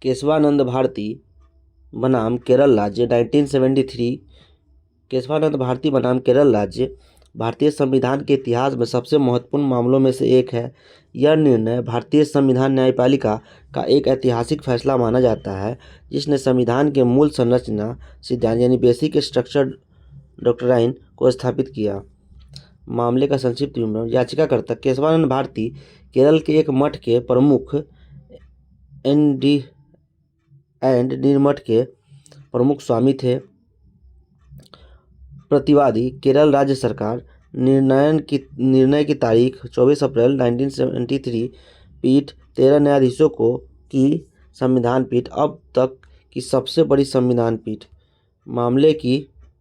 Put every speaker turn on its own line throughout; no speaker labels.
केशवानंद भारती बनाम केरल राज्य 1973। केशवानंद भारती बनाम केरल राज्य भारतीय संविधान के इतिहास में सबसे महत्वपूर्ण मामलों में से एक है। यह निर्णय भारतीय संविधान न्यायपालिका का एक ऐतिहासिक फैसला माना जाता है, जिसने संविधान के मूल संरचना सिद्धांत यानी बेसिक स्ट्रक्चर डॉक्ट्राइन को स्थापित किया। मामले का संक्षिप्त विवरण। याचिकाकर्ता केशवानंद भारती केरल के एक मठ के प्रमुख एंड निर्मठ के प्रमुख स्वामी थे। प्रतिवादी केरल राज्य सरकार। निर्णय की तारीख 24 अप्रैल 1973। पीठ 13 न्यायाधीशों की संविधान पीठ, अब तक की सबसे बड़ी संविधान पीठ। मामले की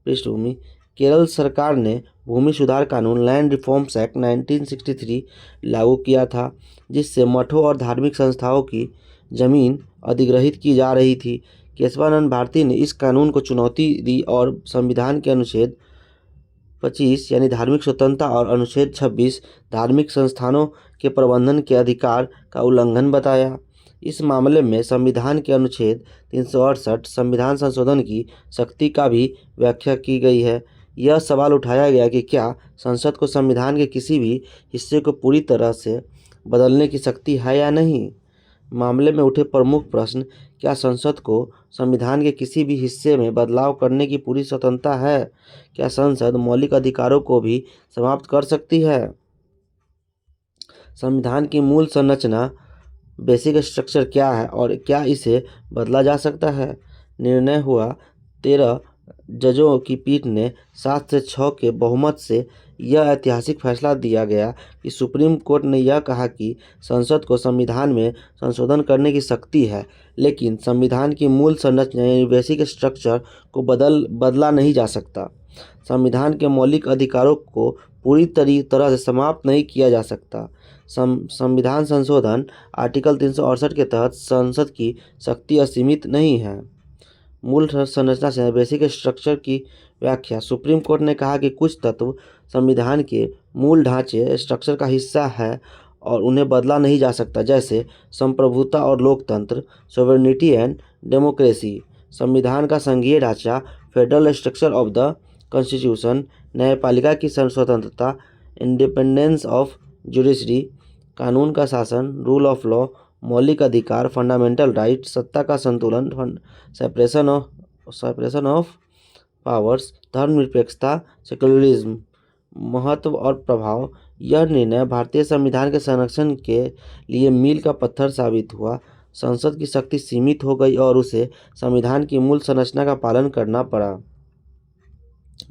पृष्ठभूमि। केरल सरकार ने भूमि सुधार कानून लैंड रिफॉर्म्स एक्ट 1963 लागू किया था, जिससे मठों और धार्मिक संस्थाओं की जमीन अधिग्रहित की जा रही थी। केशवानंद भारती ने इस कानून को चुनौती दी और संविधान के अनुच्छेद 25 यानी धार्मिक स्वतंत्रता और अनुच्छेद 26 धार्मिक संस्थानों के प्रबंधन के अधिकार का उल्लंघन बताया। इस मामले में संविधान के अनुच्छेद 368 संविधान संशोधन की शक्ति का भी व्याख्या की गई है। यह सवाल उठाया गया कि क्या संसद को संविधान के किसी भी हिस्से को पूरी तरह से बदलने की शक्ति है या नहीं। मामले में उठे प्रमुख प्रश्न। क्या संसद को संविधान के किसी भी हिस्से में बदलाव करने की पूरी स्वतंत्रता है? क्या संसद मौलिक अधिकारों को भी समाप्त कर सकती है? संविधान की मूल संरचना बेसिक स्ट्रक्चर क्या है और क्या इसे बदला जा सकता है? निर्णय हुआ। 13 जजों की पीठ ने 7 से 6 के बहुमत से यह ऐतिहासिक फैसला दिया गया कि सुप्रीम कोर्ट ने यह कहा कि संसद को संविधान में संशोधन करने की शक्ति है, लेकिन संविधान की मूल संरचना यानी बेसिक स्ट्रक्चर को बदला नहीं जा सकता। संविधान के मौलिक अधिकारों को पूरी तरह से समाप्त नहीं किया जा सकता। संविधान संशोधन आर्टिकल 368 के तहत संसद की शक्ति असीमित नहीं है। मूल संरचना से बेसिक स्ट्रक्चर की व्याख्या। सुप्रीम कोर्ट ने कहा कि कुछ तत्व संविधान के मूल ढांचे स्ट्रक्चर का हिस्सा है और उन्हें बदला नहीं जा सकता, जैसे संप्रभुता और लोकतंत्र, सोवरेनिटी एंड डेमोक्रेसी। संविधान का संघीय ढांचा, federal structure of the constitution, न्यायपालिका की स्वतंत्रता, इंडिपेंडेंस ऑफ जुडिशरी, कानून का शासन, रूल ऑफ लॉ, मौलिक अधिकार, फंडामेंटल राइट, सत्ता का संतुलन, सेपरेशन ऑफ पावर्स, धर्मनिरपेक्षता, सेक्युलरिज्म। महत्व और प्रभाव। यह निर्णय भारतीय संविधान के संरक्षण के लिए मील का पत्थर साबित हुआ। संसद की शक्ति सीमित हो गई और उसे संविधान की मूल संरचना का पालन करना पड़ा।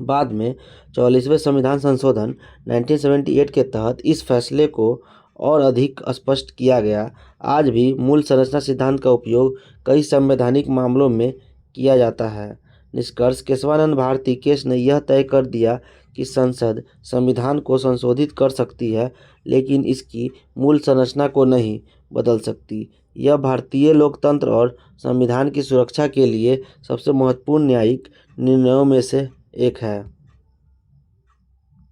बाद में 44वें संविधान संशोधन 1978 के तहत इस फैसले को और अधिक स्पष्ट किया गया। आज भी मूल संरचना सिद्धांत का उपयोग कई संवैधानिक मामलों में किया जाता है। निष्कर्ष। केशवानंद भारती केस ने यह तय कर दिया कि संसद संविधान को संशोधित कर सकती है, लेकिन इसकी मूल संरचना को नहीं बदल सकती। यह भारतीय लोकतंत्र और संविधान की सुरक्षा के लिए सबसे महत्वपूर्ण न्यायिक निर्णयों में से एक है।